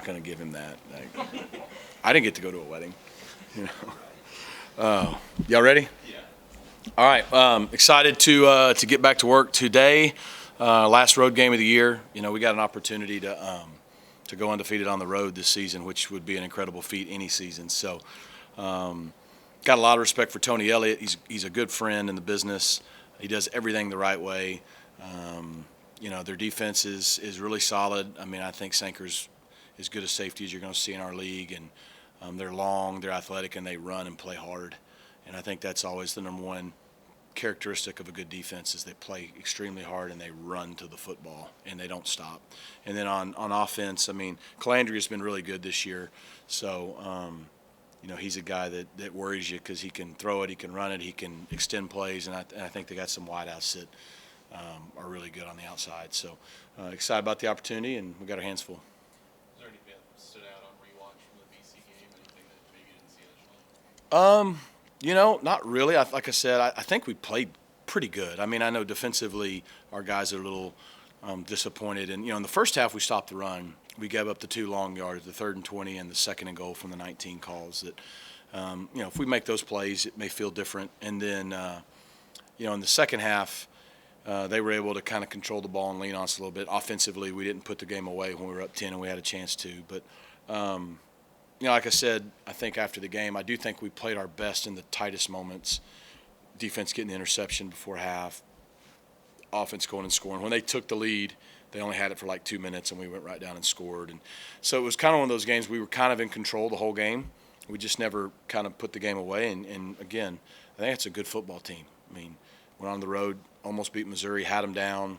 not going to give him that. Like, I didn't get to go to a wedding. You know. Y'all ready? Yeah. All right. Excited to get back to work today. Last road game of the year. You know, we got an opportunity to go undefeated on the road this season, which would be an incredible feat any season. So, got a lot of respect for Tony Elliott. He's a good friend in the business. He does everything the right way. You know, their defense is really solid. I mean, I think Sanker's as good a safety as you're going to see in our league, and they're long, they're athletic, and they run and play hard. And I think that's always the number one characteristic of a good defense is they play extremely hard and they run to the football and they don't stop. And then on offense, I mean, Calandry has been really good this year. So, you know, he's a guy that worries you because he can throw it, he can run it, he can extend plays, and I think they got some wideouts that are really good on the outside. So excited about the opportunity, and we got our hands full. Is there anything that stood out on rewatch from the BC game? Anything that maybe you didn't see initially? You know, not really. Like I said, I think we played pretty good. I mean, I know defensively our guys are a little disappointed. And, you know, in the first half we stopped the run. We gave up the 2 long yards, the 3rd and 20 and the 2nd and goal from the 19 calls. That, you know, if we make those plays, it may feel different. And then, you know, in the second half, they were able to kind of control the ball and lean on us a little bit. Offensively, we didn't put the game away when we were up 10 and we had a chance to. But, you know, like I said, I think after the game, I do think we played our best in the tightest moments. Defense getting the interception before half, offense going and scoring. When they took the lead, they only had it for like 2 minutes, and we went right down and scored. And so it was kind of one of those games we were kind of in control the whole game. We just never kind of put the game away. And again, I think it's a good football team. I mean, went on the road, almost beat Missouri, had them down.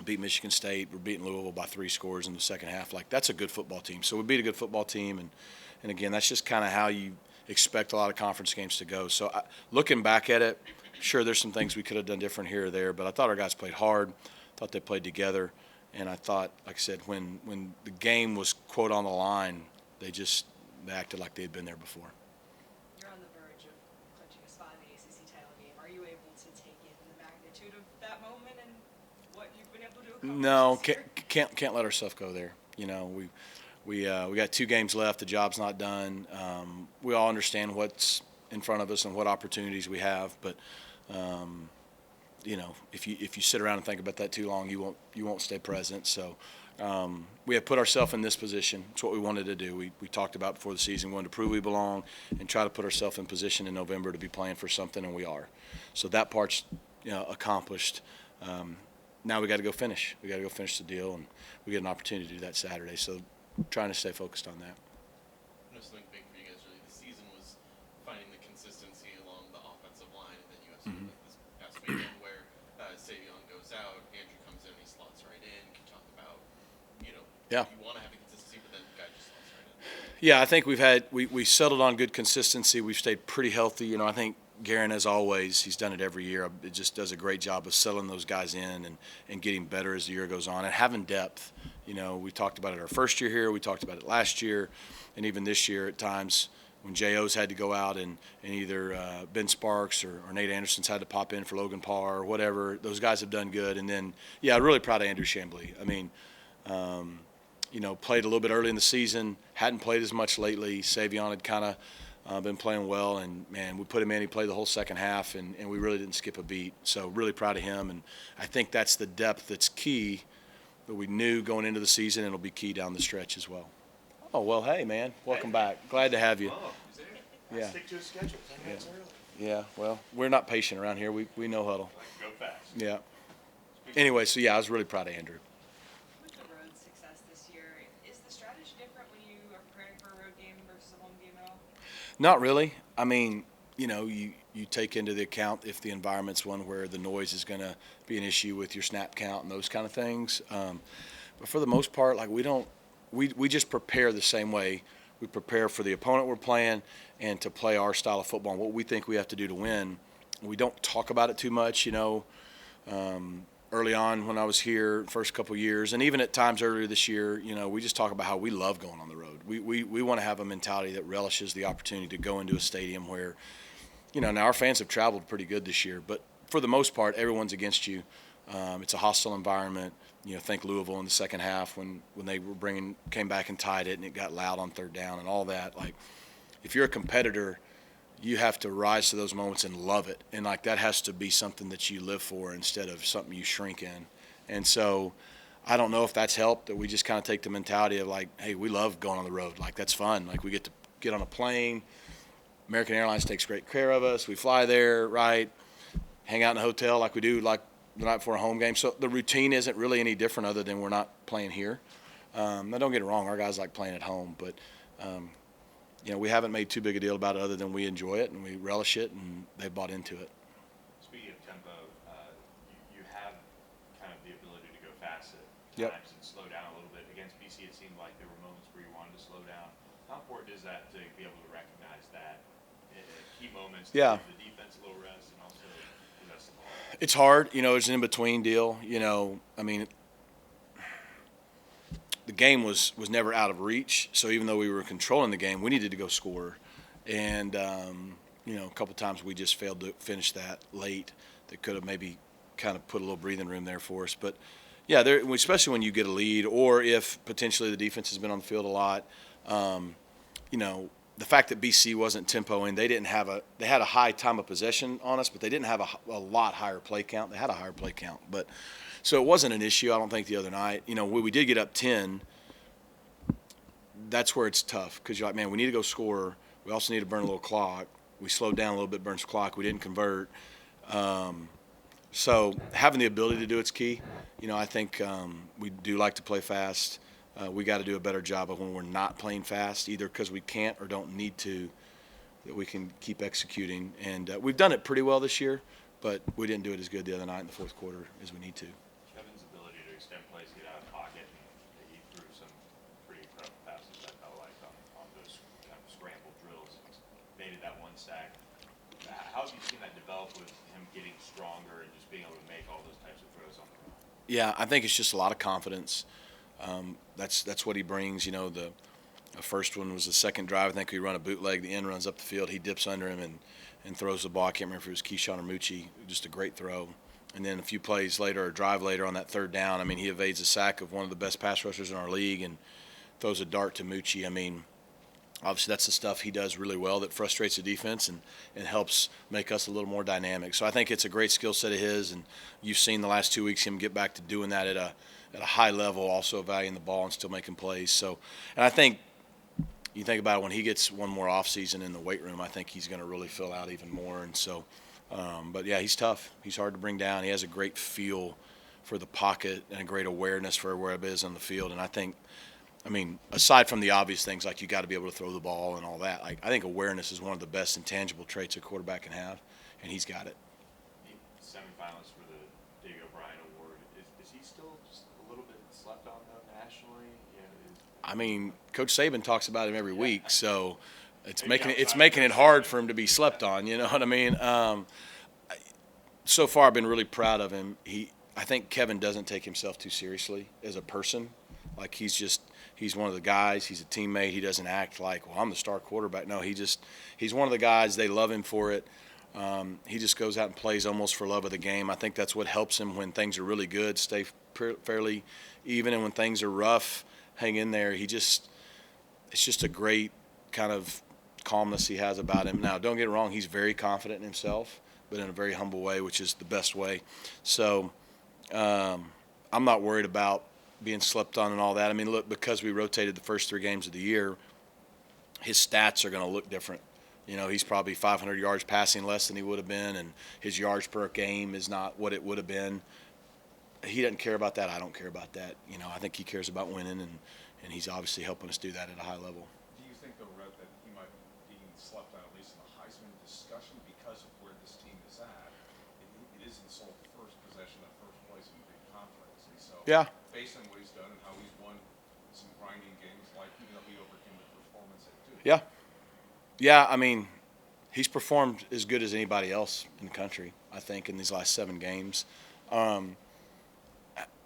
Beat Michigan State. We're beating Louisville by 3 scores in the second half. Like, that's a good football team. So we beat a good football team, and again, that's just kind of how you expect a lot of conference games to go. So looking back at it, sure, there's some things we could have done different here or there, but I thought our guys played hard. Thought they played together, and I thought, like I said, when the game was quote on the line, they acted like they had been there before. You're on the verge of clinching a spot in the ACC title game. Are you able to take in the magnitude of that moment and what you've been able to accomplish? No, this year? can't let ourselves go there. You know, we got 2 games left. The job's not done. We all understand what's in front of us and what opportunities we have, but you know, if you sit around and think about that too long, you won't stay present. So we have put ourselves in this position. It's what we wanted to do. We talked about before the season. We wanted to prove we belong and try to put ourselves in position in November to be playing for something, and we are. So that part's, you know, accomplished. Now we got to go finish. We got to go finish the deal, and we get an opportunity to do that Saturday. So trying to stay focused on that. I know something big for you guys really this season was finding the consistency along the offensive line, and then you have something like this past weekend where Savion goes out, Andrew comes in, he slots right in. Can you talk about, you know, Yeah. you want to have the consistency, but then the guy just slots right in? Yeah, I think we settled on good consistency. We've stayed pretty healthy. You know, I think Guerin, as always, he's done it every year. It just does a great job of settling those guys in and getting better as the year goes on and having depth. You know, we talked about it our first year here. We talked about it last year, and even this year at times when J.O.'s had to go out and either Ben Sparks or Nate Anderson's had to pop in for Logan Parr or whatever. Those guys have done good. And then, yeah, I'm really proud of Andrew Chamblee. I mean, you know, played a little bit early in the season, hadn't played as much lately. Savion had kind of been playing well, and, man, we put him in. He played the whole second half, and we really didn't skip a beat. So really proud of him, and I think that's the depth that's key that we knew going into the season, and it'll be key down the stretch as well. Oh, well, hey, man, welcome back. Glad to have you. Oh, is there? Yeah. Stick to a schedule 10 minutes early. Yeah, well, we're not patient around here. We know huddle. Go fast. Yeah. Anyway, so, yeah, I was really proud of Andrew. With the road success this year, is the strategy different when you are preparing for a road game versus a home game at all? Not really. I mean, you know, you take into the account if the environment's one where the noise is going to be an issue with your snap count and those kind of things. But for the most part, like, we just prepare the same way. We prepare for the opponent we're playing and to play our style of football and what we think we have to do to win. We don't talk about it too much, you know. Early on when I was here, first couple of years, and even at times earlier this year, you know, we just talk about how we love going on the road. We want to have a mentality that relishes the opportunity to go into a stadium where, you know, now our fans have traveled pretty good this year, but for the most part, everyone's against you. It's a hostile environment. think Louisville in the second half when they came back and tied it and it got loud on third down and all that. Like, if you're a competitor, you have to rise to those moments and love it. And, like, that has to be something that you live for instead of something you shrink in. And so I don't know if that's helped, that we just kind of take the mentality of, like, hey, we love going on the road. Like, that's fun. Like, we get to get on a plane. American Airlines takes great care of us. We fly there, right, hang out in a hotel like we do, like, the night before a home game. So the routine isn't really any different other than we're not playing here. Now, don't get it wrong. Our guys like playing at home. But, we haven't made too big a deal about it other than we enjoy it and we relish it, and they've bought into it. Speaking of tempo, you have kind of the ability to go fast at Yep. times and slow down a little bit. Against BC, it seemed like there were moments where you wanted to slow down. How important is that to be able to recognize that in key moments to Yeah. give the defense a little rest and also possess the ball? It's hard. It's an in-between deal. The game was never out of reach. So even though we were controlling the game, we needed to go score. And, a couple times we just failed to finish that late. That could have maybe kind of put a little breathing room there for us. But, yeah, especially when you get a lead or if potentially the defense has been on the field a lot, the fact that BC wasn't tempoing, they had a high time of possession on us, but they didn't have a lot higher play count. They had a higher play count. But so it wasn't an issue, I don't think, the other night. When we did get up 10, that's where it's tough because you're like, man, we need to go score. We also need to burn a little clock. We slowed down a little bit, burns clock. We didn't convert. So having the ability to do it's key. I think we do like to play fast. We got to do a better job of when we're not playing fast, either because we can't or don't need to, that we can keep executing. And we've done it pretty well this year, but we didn't do it as good the other night in the fourth quarter as we need to. Kevin's ability to extend plays, get out of pocket, and he threw some pretty incredible passes, I felt like, on those kind of scramble drills. He's made it that one sack. How have you seen that develop with him getting stronger and just being able to make all those types of throws on the run? Yeah, I think it's just a lot of confidence. That's what he brings. The first one was the second drive. I think we run a bootleg. The end runs up the field. He dips under him and throws the ball. I can't remember if it was Keyshawn or Moochie. Just a great throw. And then a few plays later, or a drive later on that third down, he evades a sack of one of the best pass rushers in our league and throws a dart to Moochie. Obviously that's the stuff he does really well that frustrates the defense and helps make us a little more dynamic. So I think it's a great skill set of his, and you've seen the last 2 weeks him get back to doing that at a high level, also valuing the ball and still making plays. So, and I think you think about it, when he gets one more off season in the weight room, I think he's going to really fill out even more. And so, but yeah, he's tough. He's hard to bring down. He has a great feel for the pocket and a great awareness for where it is on the field. And I think, aside from the obvious things like you got to be able to throw the ball and all that, I think awareness is one of the best intangible traits a quarterback can have, and he's got it. Semifinalist for the Davey O'Brien Award. Is he still just a little bit slept on though nationally? Coach Saban talks about him every week, so it's making it hard for him to be slept on. You know what I mean? So far, I've been really proud of him. I think Kevin doesn't take himself too seriously as a person. Like, he's one of the guys. He's a teammate. He doesn't act like, well, I'm the star quarterback. No, he's one of the guys. They love him for it. He just goes out and plays almost for love of the game. I think that's what helps him when things are really good, stay fairly even, and when things are rough, hang in there. It's just a great kind of calmness he has about him. Now, don't get it wrong, he's very confident in himself, but in a very humble way, which is the best way. So I'm not worried about being slept on and all that. Look, because we rotated the first 3 games of the year, his stats are going to look different. He's probably 500 yards passing less than he would have been, and his yards per game is not what it would have been. He doesn't care about that. I don't care about that. I think he cares about winning, and he's obviously helping us do that at a high level. Do you think, though, Rhett, that he might be slept on, at least in the Heisman discussion, because of where this team is at? It is the sole first possession of first place in the big conference. And so, Yeah. based on what he's done and how he's won some grinding games, even though he overcame the performance at 2. Yeah. He's performed as good as anybody else in the country, I think, in these last 7 games.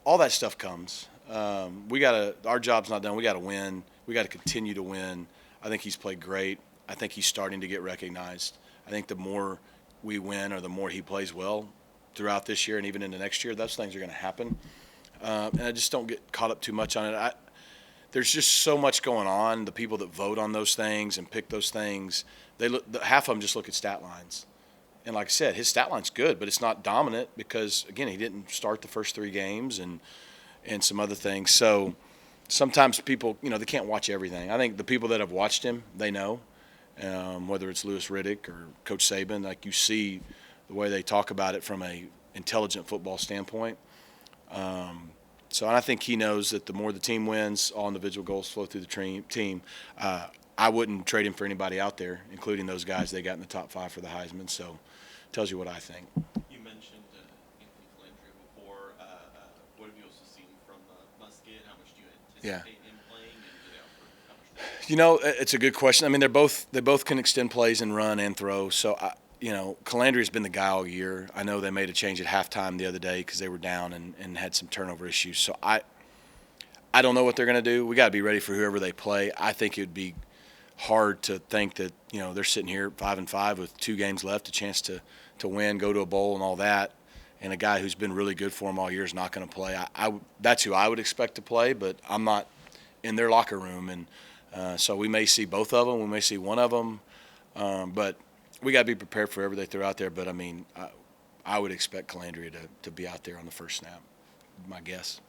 All that stuff comes. Our job's not done. We got to win. We got to continue to win. I think he's played great. I think he's starting to get recognized. I think the more we win or the more he plays well throughout this year and even into next year, those things are going to happen. and I just don't get caught up too much on it. There's just so much going on. The people that vote on those things and pick those things, half of them just look at stat lines. And like I said, his stat line's good, but it's not dominant because, again, he didn't start the first 3 games and some other things. So sometimes people, they can't watch everything. I think the people that have watched him, they know, whether it's Louis Riddick or Coach Saban, like you see the way they talk about it from a intelligent football standpoint. So I think he knows that the more the team wins, all individual goals flow through the team. I wouldn't trade him for anybody out there, including those guys they got in the top 5 for the Heisman. So tells you what I think. You mentioned Anthony Calandria before. What have you also seen from Musket? How much do you anticipate him playing? And how much? It's a good question. I mean, they both can extend plays and run and throw. So Calandria's been the guy all year. I know they made a change at halftime the other day because they were down and had some turnover issues. So I don't know what they're going to do. We got to be ready for whoever they play. I think it would be hard to think that they're sitting here 5-5 with 2 games left, a chance to win, go to a bowl, and all that. And a guy who's been really good for them all year is not going to play. That's who I would expect to play, but I'm not in their locker room, and so we may see both of them. We may see one of them, but we got to be prepared for whatever they throw out there. But I mean, I would expect Calandria to be out there on the first snap. My guess.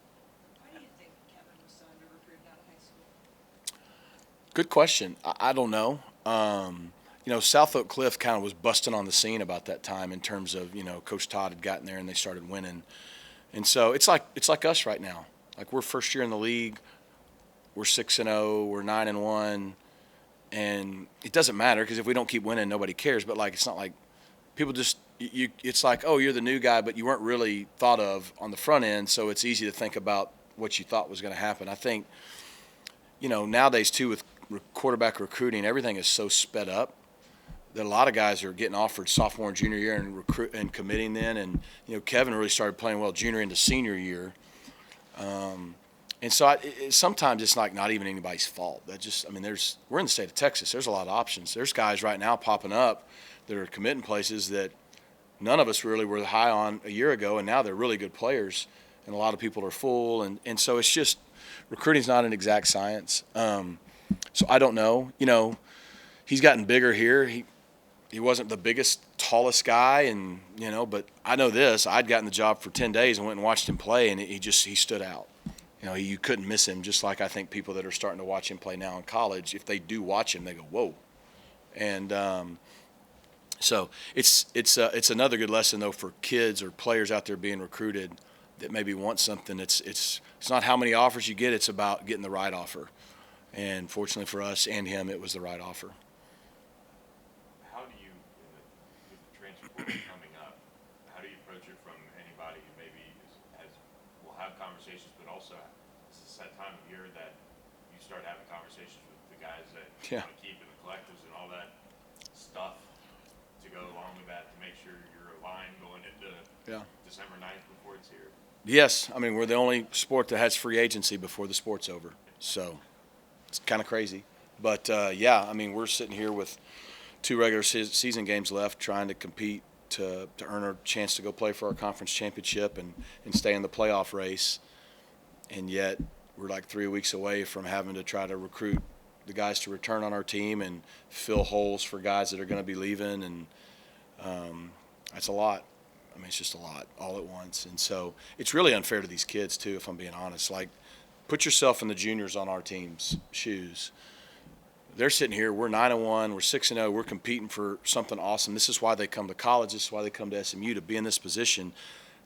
Why do you think Kevin was so under-recruited out of high school? Good question. I don't know. South Oak Cliff kind of was busting on the scene about that time in terms of, Coach Todd had gotten there and they started winning. And so it's like us right now. Like we're first year in the league. We're 6-0. We're 9-1. And it doesn't matter because if we don't keep winning, nobody cares. But, it's not like people just it's like, oh, you're the new guy, but you weren't really thought of on the front end, so it's easy to think about what you thought was going to happen. I think, nowadays, too, with quarterback recruiting, everything is so sped up that a lot of guys are getting offered sophomore and junior year and committing then. And, Kevin really started playing well junior into senior year. And so sometimes it's not even anybody's fault. We're in the state of Texas. There's a lot of options. There's guys right now popping up that are committing places that none of us really were high on a year ago, and now they're really good players, and a lot of people are full. And so it's just recruiting's not an exact science. So I don't know. He's gotten bigger here. He wasn't the biggest, tallest guy, and but I know this. I'd gotten the job for 10 days and went and watched him play, and he stood out. You couldn't miss him, just like I think people that are starting to watch him play now in college, if they do watch him, they go, whoa. And so it's another good lesson, though, for kids or players out there being recruited that maybe want something. It's not how many offers you get. It's about getting the right offer. And fortunately for us and him, it was the right offer. How do you, with the transfer portal coming up, how do you approach it from anybody who maybe will have conversations, but also this is that time of year that you start having conversations with the guys that you want to keep in the collectives and all that stuff to go along with that to make sure you're aligned going into December 9th before it's here? Yes. We're the only sport that has free agency before the sport's over. So it's kind of crazy. But, we're sitting here with 2 regular season games left trying to compete to earn our chance to go play for our conference championship and stay in the playoff race. And yet we're 3 weeks away from having to try to recruit the guys to return on our team and fill holes for guys that are going to be leaving. And that's a lot. It's just a lot all at once. And so it's really unfair to these kids, too, if I'm being honest. Put yourself in the juniors on our team's shoes. They're sitting here. We're 9-1. We're 6-0. We're competing for something awesome. This is why they come to college. This is why they come to SMU, to be in this position.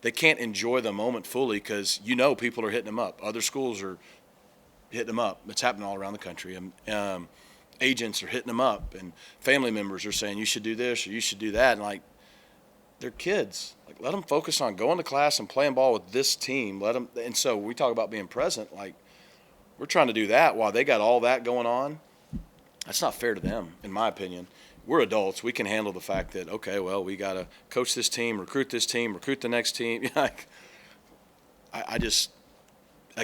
They can't enjoy the moment fully because people are hitting them up. Other schools are hitting them up. It's happening all around the country. Agents are hitting them up, and family members are saying you should do this or you should do that. And they're kids. Let them focus on going to class and playing ball with this team. Let them. And so we talk about being present. We're trying to do that while they got all that going on. That's not fair to them, in my opinion. We're adults. We can handle the fact that, okay, well, we got to coach this team, recruit the next team. I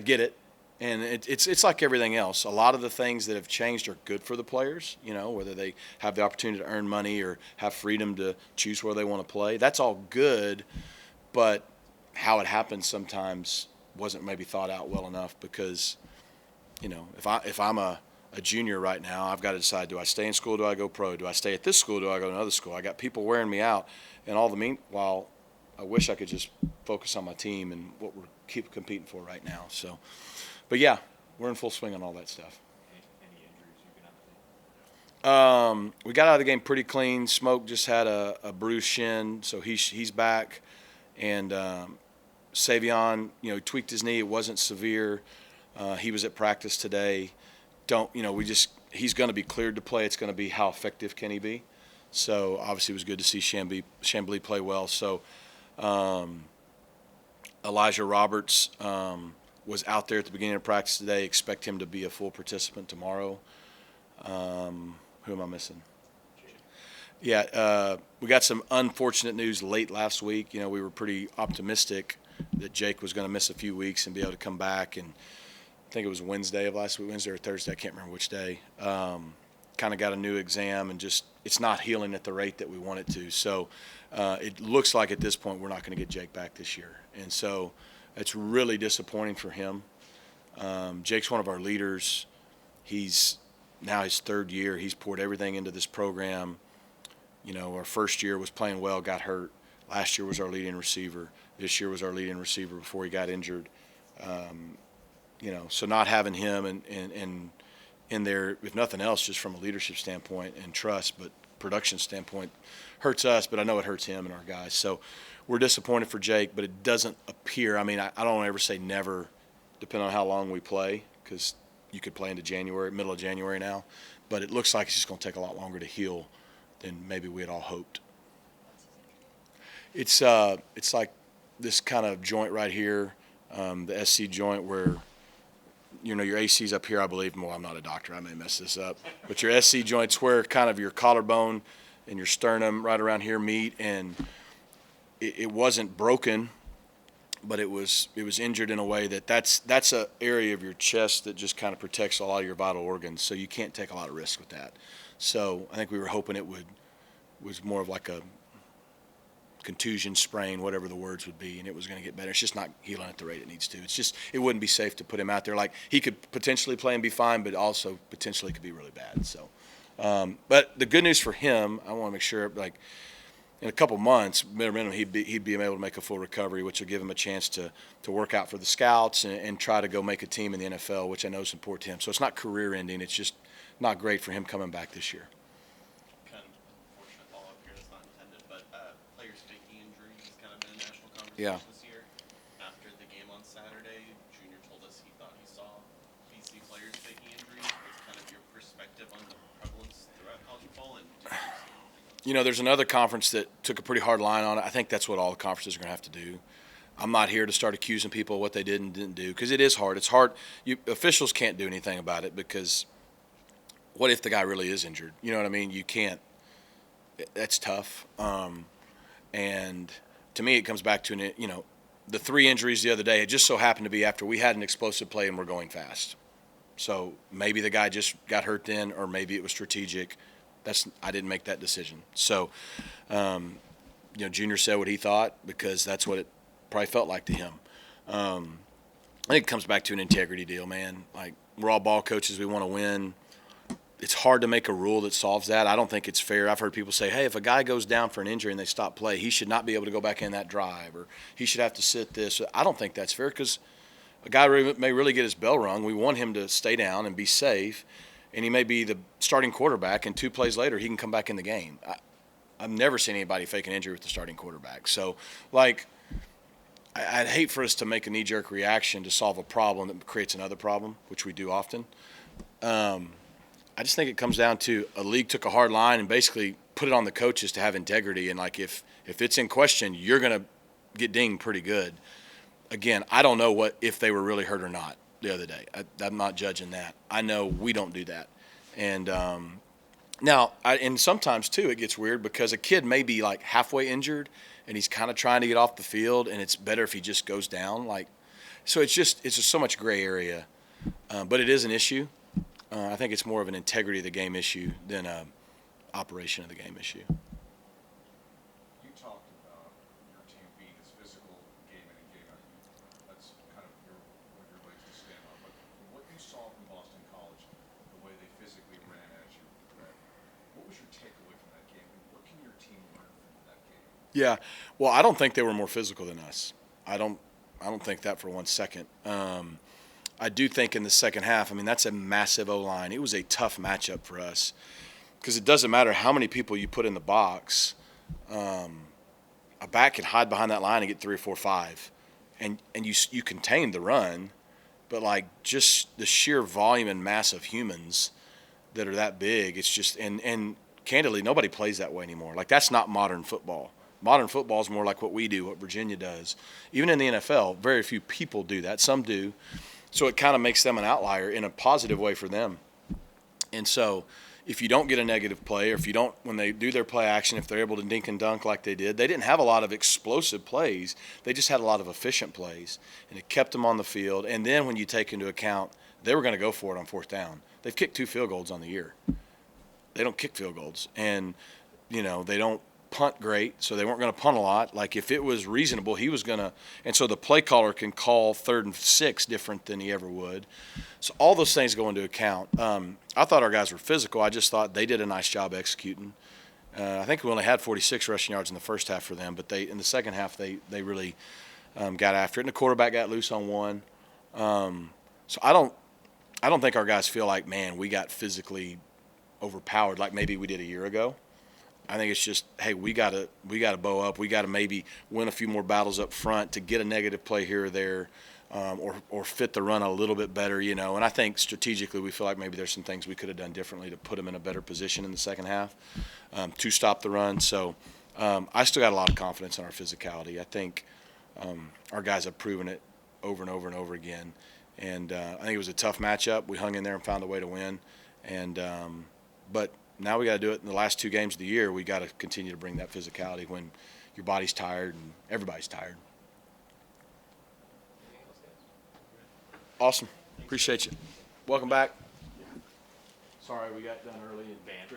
get it. And it's like everything else. A lot of the things that have changed are good for the players, whether they have the opportunity to earn money or have freedom to choose where they want to play. That's all good, but how it happens sometimes wasn't maybe thought out well enough because, if I'm a junior right now, I've got to decide, do I stay in school, do I go pro? Do I stay at this school, do I go to another school? I got people wearing me out, and all the meanwhile, I wish I could just focus on my team and what we're keep competing for right now. So, but yeah, we're in full swing on all that stuff. Any injuries you've been up to? We got out of the game pretty clean. Smoke just had a bruised shin, so he's back. And Savion, he tweaked his knee. It wasn't severe. He was at practice today. He's going to be cleared to play. It's going to be how effective can he be. So obviously it was good to see Chambly play well. So Elijah Roberts was out there at the beginning of practice today. Expect him to be a full participant tomorrow. Who am I missing? Yeah, we got some unfortunate news late last week. We were pretty optimistic that Jake was going to miss a few weeks and be able to come back. And I think it was Wednesday of last week, Wednesday or Thursday, I can't remember which day. Kind of got a new exam and just it's not healing at the rate that we want it to. So it looks like at this point we're not going to get Jake back this year. And so it's really disappointing for him. Jake's one of our leaders. He's now his third year. He's poured everything into this program. Our first year was playing well, got hurt. Last year was our leading receiver. This year was our leading receiver before he got injured. So not having him and in there, if nothing else, just from a leadership standpoint and trust, but production standpoint, hurts us, but I know it hurts him and our guys. So we're disappointed for Jake, but it doesn't appear. I mean, I don't ever say never, depending on how long we play, because you could play into January, middle of January now. But it looks like it's just going to take a lot longer to heal than maybe we had all hoped. It's like this kind of joint right here, the SC joint where, your AC's up here, I believe. Well, I'm not a doctor. I may mess this up. But your SC joint's where kind of your collarbone and your sternum right around here meet. And it wasn't broken, but it was injured in a way that's a area of your chest that just kind of protects a lot of your vital organs. So you can't take a lot of risk with that. So I think we were hoping was more of like a contusion, sprain, whatever the words would be, and it was going to get better. It's just not healing at the rate it needs to. It wouldn't be safe to put him out there. Like, he could potentially play and be fine, but also potentially could be really bad. So, but the good news for him, I want to make sure, like, in a couple months, minimum, he'd be able to make a full recovery, which will give him a chance to work out for the scouts and try to go make a team in the NFL, which I know is important to him. So it's not career-ending. It's just not great for him coming back this year. Kind of unfortunate follow-up here that's not intended, but players faking injuries has kind of been a national conversation Yeah. this year. After the game on Saturday, Junior told us he thought he saw BC players faking injuries. What's kind of your perspective on the prevalence throughout college football, and do you see There's another conference that took a pretty hard line on it. I think that's what all the conferences are going to have to do. I'm not here to start accusing people of what they did and didn't do, because it is hard. It's hard. Officials can't do anything about it, because what if the guy really is injured? You know what I mean? You can't. That's tough. And to me, it comes back to, the 3 injuries the other day. It just so happened to be after we had an explosive play and we're going fast. So maybe the guy just got hurt then, or maybe it was strategic. I didn't make that decision. So, Junior said what he thought, because that's what it probably felt like to him. I think it comes back to an integrity deal, man. Like, we're all ball coaches. We want to win. It's hard to make a rule that solves that. I don't think it's fair. I've heard people say, hey, if a guy goes down for an injury and they stop play, he should not be able to go back in that drive, or he should have to sit this. I don't think that's fair, because a guy may really get his bell rung. We want him to stay down and be safe, and he may be the starting quarterback, and 2 plays later he can come back in the game. I've never seen anybody fake an injury with the starting quarterback. So, like, I'd hate for us to make a knee-jerk reaction to solve a problem that creates another problem, which we do often. I just think it comes down to a league took a hard line and basically put it on the coaches to have integrity. And, like, if it's in question, you're going to get dinged pretty good. Again, I don't know if they were really hurt or not the other day. I'm not judging that. I know we don't do that. And and sometimes, too, it gets weird, because a kid may be, like, halfway injured and he's kind of trying to get off the field, and it's better if he just goes down. Like, so it's just so much gray area. But it is an issue. I think it's more of an integrity of the game issue than a operation of the game issue. You talked about your team being as physical game in and game out. That's kind of your Yeah. Well, I don't think they were more physical than us. I don't think that for 1 second. I do think in the second half, I mean, that's a massive O-line. It was a tough matchup for us because it doesn't matter how many people you put in the box. A back can hide behind that line and get 3 or 4 or 5, and you contain the run, but like just the sheer volume and mass of humans that are that big, it's just and candidly, nobody plays that way anymore. Like that's not modern football. Modern football is more like what we do, what Virginia does. Even in the NFL, very few people do that. Some do. So it kind of makes them an outlier in a positive way for them. And so if you don't get a negative play, or if you don't, when they do their play action, if they're able to dink and dunk like they didn't have a lot of explosive plays. They just had a lot of efficient plays, and it kept them on the field. And then when you take into account they were going to go for it on 4th down. They've kicked 2 field goals on the year. They don't kick field goals. And, they don't punt great, so they weren't going to punt a lot. Like if it was reasonable, he was going to – and so the play caller can call 3rd and 6 different than he ever would. So all those things go into account. I thought our guys were physical. I just thought they did a nice job executing. I think we only had 46 rushing yards in the first half for them, but in the second half they really got after it. And the quarterback got loose on one. So I don't think our guys feel like, man, we got physically overpowered like maybe we did a year ago. I think it's just, hey, we gotta bow up. We gotta maybe win a few more battles up front to get a negative play here or there, or fit the run a little bit better, And I think strategically we feel like maybe there's some things we could have done differently to put them in a better position in the second half to stop the run. So I still got a lot of confidence in our physicality. I think our guys have proven it over and over and over again. And I think it was a tough matchup. We hung in there and found a way to win. And but now we got to do it in the last 2 games of the year. We got to continue to bring that physicality when your body's tired and everybody's tired. Awesome. Appreciate you. Welcome back. Sorry we got done early and banter.